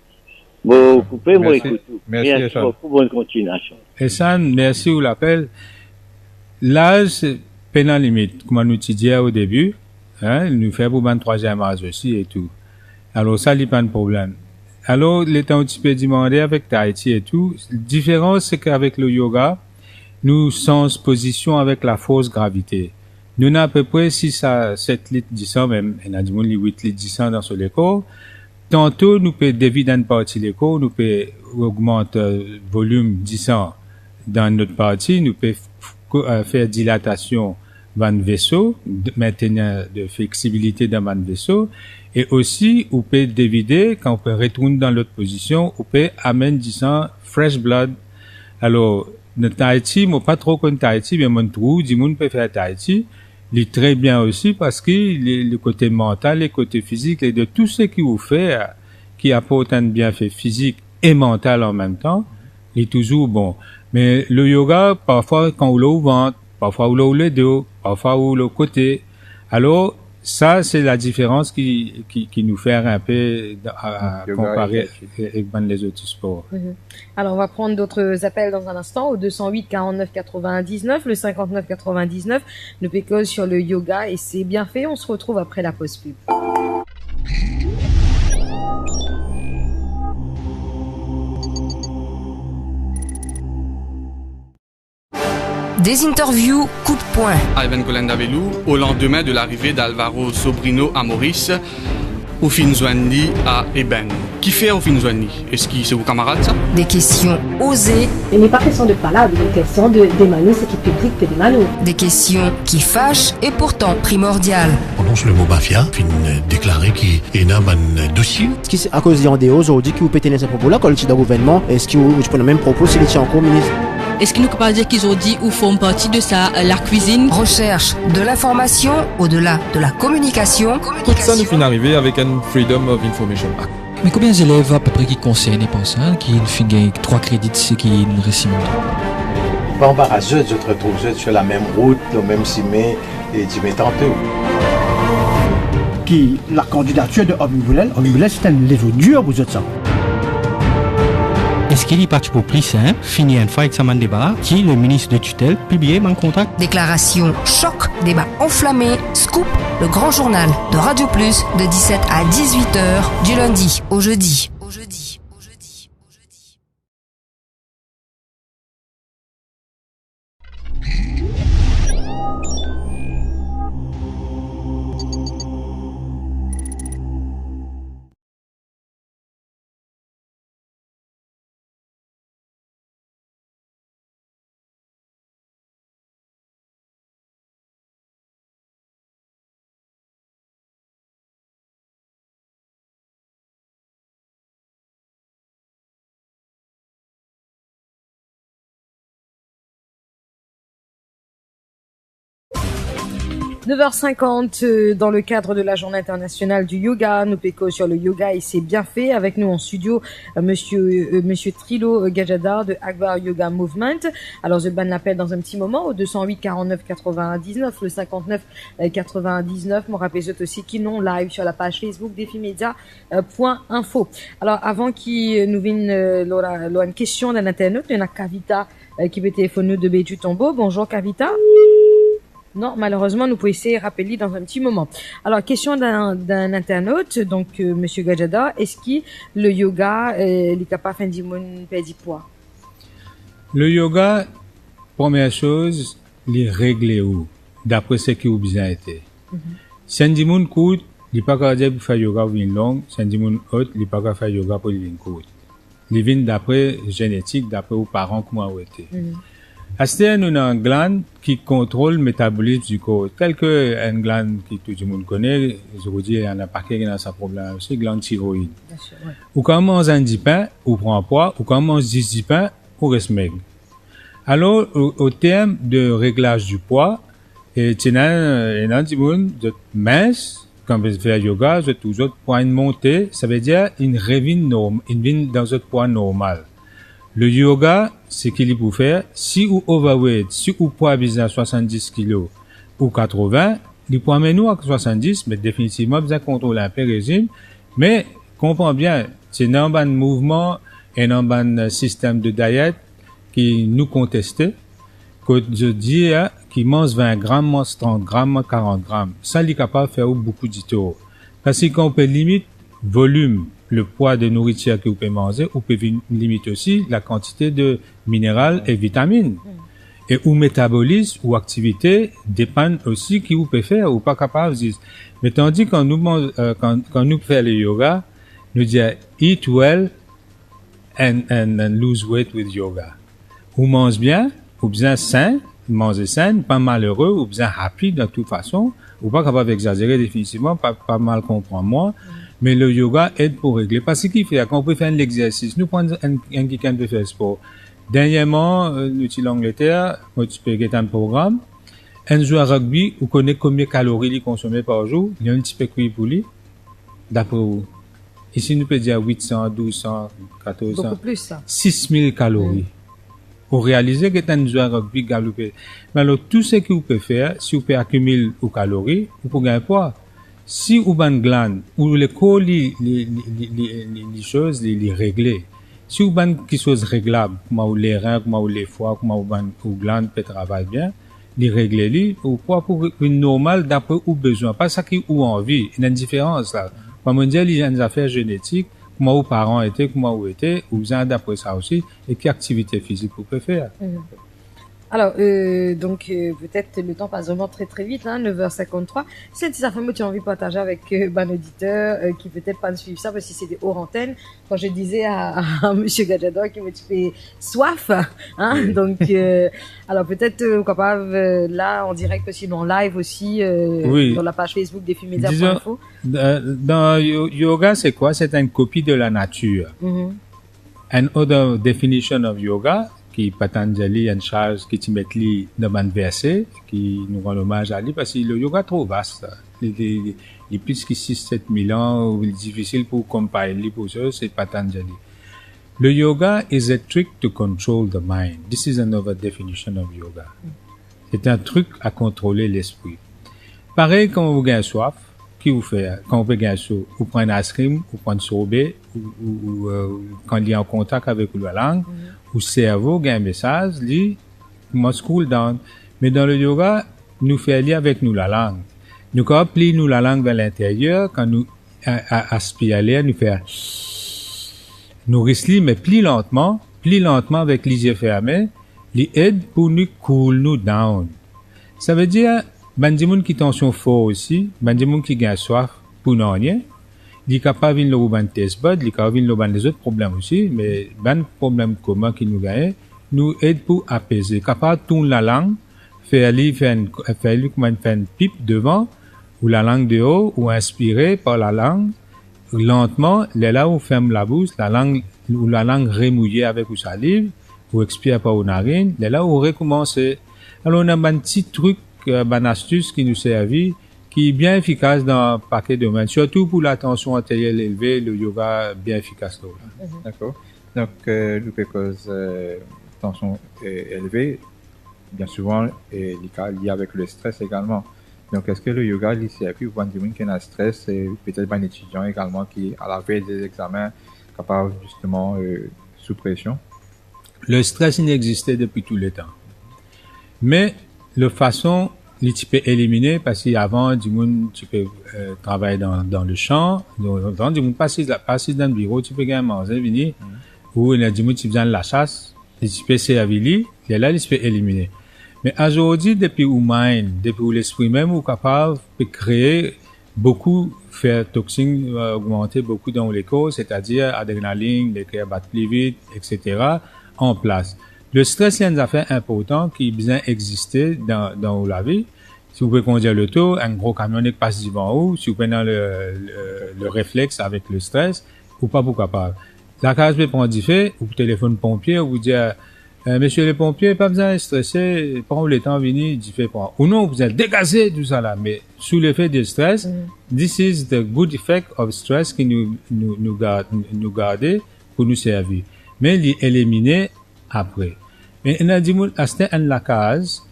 Vous coupez, moi écoute. Merci beaucoup, bonne continuation. Essan, merci pour l'appel. L'âge pénal limite, comme nous disait au début, hein, nous fait pour un troisième âge aussi et tout. Alors ça, il n'y a pas de problème. Alors, l'état un petit peu demandé avec Tahiti et tout. La différence, c'est qu'avec le yoga, nous sommes en position avec la fausse gravité. Nous avons à peu près 6 à 7 litres 10 même, et nous avons 8 litres 10 dans ce corps. Tantôt, nous pouvons diviser une partie de corps, nous pouvons augmenter le volume 10 dans notre partie, nous pouvons faire dilatation dans le vaisseau, maintenir de flexibilité dans le vaisseau, et aussi, on peut diviser, quand on peut retourner dans l'autre position, on peut amener 10 fresh blood. Alors, le Tahiti, moi pas trop comme Tahiti, mais mon trou, du monde peut faire Tahiti. Il est très bien aussi parce que le côté mental, le côté physique, et de tout ce qui vous fait, qui apporte un bienfait physique et mental en même temps, il est toujours bon. Mais le yoga, parfois, quand on l'a au ventre, parfois on l'a au dos, parfois on l'a au côté. Alors, ça, c'est la différence qui nous fait un peu à comparer avec les autres sports. Alors, on va prendre d'autres appels dans un instant au 208 49 99, le 59 99. Nous pécons sur le yoga et c'est bien fait. On se retrouve après la pause pub. Des interviews coup de poing. Ivan Golandabelou, au lendemain de l'arrivée d'Alvaro Sobrino à Maurice, au Finzouani à Eben. Qui fait au Finzouani? Est-ce que c'est vos camarades ça? Des questions osées. Il n'est pas question de parler, il est question de démaner ce qui public que démaner. Des questions qui fâchent et pourtant primordiales. On prononce le mot mafia, fin déclaré qu'il y a un dossier. Est-ce que c'est à cause d'Andéo aujourd'hui qui vous pétez ces propos-là quand le titre de gouvernement? Est-ce que vous prenez le même propos s'il est encore ministre? Est-ce qu'il nous peut pas dire qu'ils ont dit ou font partie de ça, la cuisine? Recherche de l'information au-delà de la communication. Tout ça nous fait arriver avec un Freedom of Information Act. Mais combien d'élèves à peu près qui concernent, pensent, qui gagnent 3 crédits, c'est qui nous réciment? Pas embarrasseux de se retrouver sur la même route, le même cimé et d'y mettre tantôt. Qui, la candidature de Obimboulen, c'est un léveau dur vous êtes ça. Est-ce qu'il est parti pour plus simple, finir une fois avec Saman Débat, qui, le ministre de tutelle, publié mon contact? Déclaration choc, débat enflammé, scoop, le grand journal de Radio Plus de 17 à 18h du lundi au jeudi. Jeudi. 9h50 dans le cadre de la journée internationale du yoga. Nous pécons sur le yoga et c'est bien fait. Avec nous en studio, monsieur Trilo Gajadar de Akbar Yoga Movement. Alors, je banne l'appel dans un petit moment au 208 49 99, le 59 99. Mon rappel aussi qui non live sur la page Facebook defimedia.info. Alors, avant qu'il nous vienne une question d'un internaute, il y a Kavita qui peut téléphoner de Béju Tombeau. Bonjour Kavita. Non, malheureusement, nous pouvons essayer de rappeler dans un petit moment. Alors, question d'un internaute, donc Monsieur Gajada, est-ce que le yoga est capable de faire du poids? Le yoga, première chose, les règles où, d'après ce qui vous bien été. Si un monde court, il n'est pas capable de faire yoga pour une longue, si un monde haute, il n'est pas capable de faire yoga pour une courte. Il vient d'après génétique, d'après vos parents, comment vous été. À ce temps, nous avons une glande qui contrôle le métabolisme du corps, tel que une glande que tout le monde connaît, je vous dis, il y en a pas qui a sa problème aussi, glande thyroïde. Ouais. Ou quand on mange un 10 pain, ou prend poids, ou quand on mange 10 pain, ou reste maigre. Alors, au terme de réglage du poids, et il y a du monde, de mince, quand vous faites yoga, vous êtes toujours pour une montée, ça veut dire une revine dans un poids normal. Le yoga, c'est qu'il peut faire, si vous overweight, si vous poids à 70 kg ou 80, il peut amener nous à 70, mais définitivement, vous avez contrôlé un peu le régime. Mais, comprends bien, c'est un bon mouvement et un bon système de diète qui nous contestait, que je dis, qui mange 20 grammes, mange 30 grammes, mange 40 grammes. Ça, il est capable de faire beaucoup d'ito. Parce qu'on peut limiter volume, le poids de nourriture que vous pouvez manger, ou peut limiter aussi la quantité de minéraux et vitamines. Et ou métabolisme ou activité dépendent aussi qui vous peut faire ou pas capable de dire. Mais tandis quand nous quand nous faisons le yoga, nous disons eat well and lose weight with yoga. Ou mange bien, ou bien sain, manger sain, pas malheureux, ou bien happy de toute façon, ou pas capable d'exagérer définitivement, pas mal comprendre moi. Mais le yoga aide pour régler. Parce qu'il fait, quand on peut faire l'exercice, nous prenons quelqu'un peut faire le sport. Dernièrement, nous sommes en Angleterre, moi, tu peux un programme. Un joueur rugby, vous connaissez combien de calories il consomme par jour? Il y a un petit peu cuit pour lui. D'après vous. Ici, nous peut dire 800, 1200, 1400. Beaucoup plus, ça. 6000 calories. Vous réalisez que un joueur rugby galopé. Mais alors, tout ce que vous pouvez faire, si vous pouvez accumuler aux calories, vous pouvez gagner poids. Si vous avez une glande, ou les corps, les choses, les régler. Si vous avez quelque chose réglable, comme les reins, comme les foies, comme vous glande peut travailler bien, les régler, ou quoi pour une normale d'après ou besoin. Pas ça qui ou envie. Il y a une différence, là. Comme on dit, il y a des affaires génétiques, comment vos parents étaient, comment vous étiez, ou vous avez d'après ça aussi, et quelle activité physique vous pouvez faire. Alors, donc, peut-être le temps passe vraiment très très vite, hein, 9h53. Si ça fait moi, tu as envie de partager avec un auditeur qui peut-être pas suivre ça parce que c'est des hors antennes. Quand je disais à Monsieur Gadjador qui me fait soif, hein, donc, alors peut-être capable là en direct aussi, en live aussi, oui. Dans la page Facebook DefiMedia.info. Dans yoga, c'est quoi? C'est une copie de la nature. An other definition of yoga, qui Patanjali en charge qui met li dans un verset qui nous rend hommage à lui parce que le yoga est trop vaste. Il est plus que 6-7 000 ans, il est difficile pour comparer pour ça, c'est Patanjali. Le yoga is a trick to control the mind. This is another definition of yoga. C'est un truc à contrôler l'esprit. Pareil quand vous gagnez soif, qui vous fait quand vous gagnez soif, vous prenez un ice cream, vous prenez un sorbet ou quand il est en contact avec la langue, ou cerveau gagne un message, dit must cool down. Mais dans le yoga, nous fait aller avec nous la langue. Nous quand plie nous la langue vers l'intérieur, quand nous aspirons l'air, nous fait nous risli mais plie lentement avec les yeux fermés, les aide pour nous cool nous down. Ça veut dire bandimoun qui tension fort aussi, bandimoun qui gagne soif pour non rien. Il est capable de le ban test bud, il est capable de le ban les autres problèmes aussi, mais ban problème commun qui nous gagne, nous aide pour apaiser. Capable de tourner la langue, faire une pipe devant, ou la langue de haut, ou inspirer par la langue, lentement, là où on ferme la bouche, la langue remouillée avec ou salive, ou expire par aux narines, là où on recommence. Alors on a un petit truc, une astuce qui nous servit, qui est bien efficace dans un paquet de domaines, surtout pour la tension artérielle élevée, le yoga bien efficace là. D'accord. Donc, parce tension élevée, bien souvent, est lié avec le stress également. Donc, est-ce que le yoga, il servi pour dire qu'il y a un stress, et peut-être un étudiant également qui, à la veille des examens, capable justement sous pression? Le stress, il existait depuis tout le temps. Mais, de façon, tu peux éliminer parce qu'avant, tu peux travailler dans le champ, tu peux passer dans le bureau, tu peux gagner manger, venir, ou il y a du monde qui vient de la chasse, tu peux servir, et là, tu peux éliminer. Mais aujourd'hui, depuis l'esprit même, ou capable de créer beaucoup, faire toxines, augmenter beaucoup dans les corps, c'est-à-dire adrénaline, les cœurs battent plus vite, etc., en place. Le stress, il y a une affaire importante qui bien exister dans la vie. Si vous pouvez conduire l'auto, un gros camion qui passe devant vous, si vous prenez le réflexe avec le stress, ou pas pourquoi pas. La case peut prendre du fait, ou téléphone pompier, ou vous dire, monsieur le pompier, pas besoin de stresser, prends le temps, venir, du fait prendre. Ou non, vous êtes dégagé, tout ça là. Mais sous l'effet du stress, this is the good effect of stress qui nous garde pour nous servir. Mais l'éliminer après. Mais on a dit, à la case,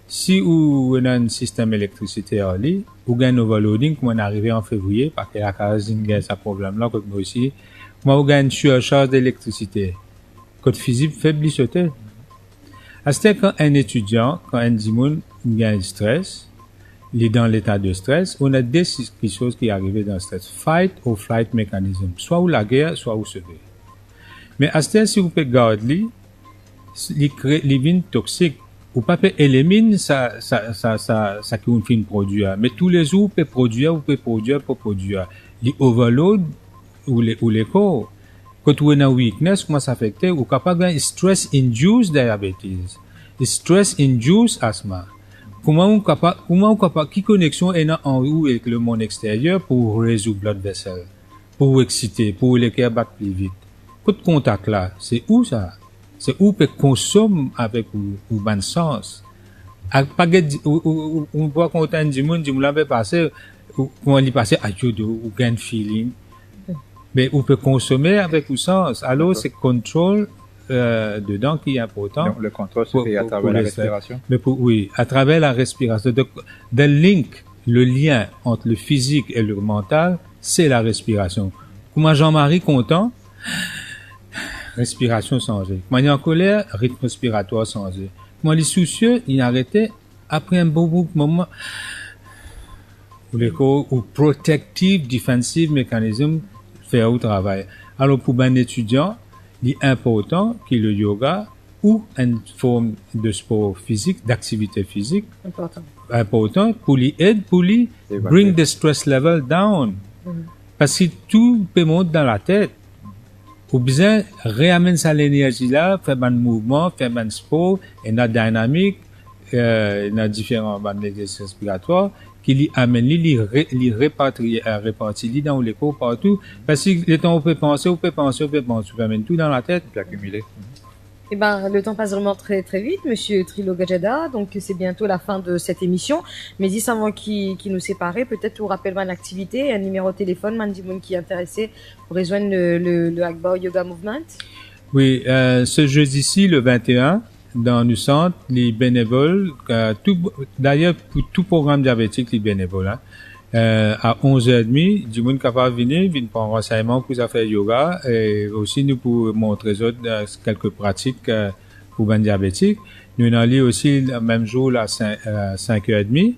si vous avez un système électricité en ligne, vous avez un overloading, comme on est arrivé en février, parce que la case, il y a ce problème-là, comme moi aussi, vous avez une surcharge d'électricité. Code physique faible sauter. À ce quand un étudiant, quand un dimoun, il y a un stress, il est dans l'état de stress, on a des choses qui arrivent dans le stress. Fight or flight mechanism. Soit ou la guerre, soit ou sauver. Mais à ce temps, si vous pouvez garder les vins toxiques, ou pas peut éliminer ça qu'on fait produire. Mais tous les jours, vous pouvez produire. Les overload, ou les corps. Quand vous avez une weakness, comment ça affecte? Ou capable de stress-induced diabetes. Stress-induced asthma. Comment on capable, qui connexion est en haut avec le monde extérieur pour résoudre blood vessel, pour exciter, pour les cœurs battre plus vite. Quand contact là, c'est où ça? C'est où peut consommer avec ou bon sens. On voit qu'on a du monde l'avait passé, ou on l'y passé à ou gain feeling. Mais on peut consommer avec ou sens. Alors, c'est contrôle, dedans qui est important. Donc, le contrôle se fait à travers la respiration. Mais oui, à travers la respiration. The link, le lien entre le physique et le mental, c'est la respiration. Comment Jean-Marie content? Respiration changée. Quand il est en colère, rythme respiratoire changé. Quand il est soucieux, il arrêtait après un bon moment. Ou protective, defensive mécanisme faire au travail. Alors, pour un étudiant, il est important que le yoga ou une forme de sport physique, d'activité physique, important pour lui aider, pour lui bring the stress level down. Parce que tout peut monter dans la tête. Ou bien, réamène ça l'énergie là, faire un mouvement, faire un sport, et une dynamique, dans différents exercices respiratoires, qui lui amène, lui répartit dans les corps partout. Parce que le temps, on peut penser, on peut amène tout dans la tête, puis accumuler. Eh ben, le temps passe vraiment très, très vite, monsieur Trilo Gadjada. Donc, c'est bientôt la fin de cette émission. Mais juste avant qui nous séparer, peut-être vous rappelle une activité, un numéro de téléphone, Mandimoun qui est intéressé pour rejoindre le Akbar Yoga Movement. Oui, ce jeudi-ci, le 21, dans le centre, les bénévoles, d'ailleurs, pour tout programme diabétique, les bénévoles, à 11h30, du monde capable de venir prendre renseignement pour faire yoga, et aussi nous pour montrer quelques pratiques, pour les diabétiques. Nous allons aussi le même jour à 5h30.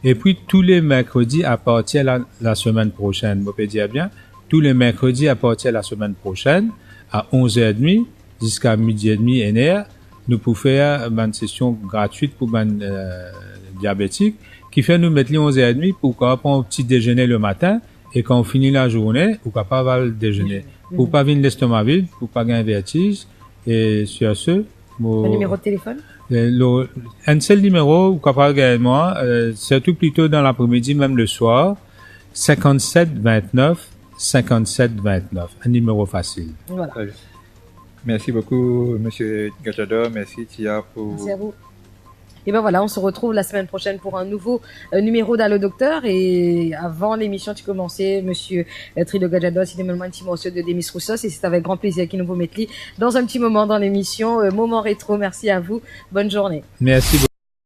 Et puis, tous les mercredis à partir de la semaine prochaine, vous pouvez dire bien, tous les mercredis à partir de la semaine prochaine, à 11h30 jusqu'à 12h30 nous pouvons faire une session gratuite pour les diabétiques, qui fait nous mettre les 11h30 pour qu'on prenne un petit déjeuner le matin, et quand on finit la journée, on peut pas le déjeuner. Pour pas venir l'estomac vide, pour pas gagner vertige, et sur ce, le numéro de téléphone? Un seul numéro, ou capable également, surtout plutôt dans l'après-midi, même le soir, 5729, un numéro facile. Voilà. Merci beaucoup, monsieur Gadjada. Merci, Tia, pour... Merci à vous. Et ben voilà, on se retrouve la semaine prochaine pour un nouveau numéro d'Allo Docteur. Et avant l'émission, tu commençais, monsieur Trilo Gadjada, c'est un petit morceau de Demis Roussos, et c'est avec grand plaisir qu'il nous vous mettre dans un petit moment dans l'émission. Moment rétro, merci à vous. Bonne journée. Merci beaucoup.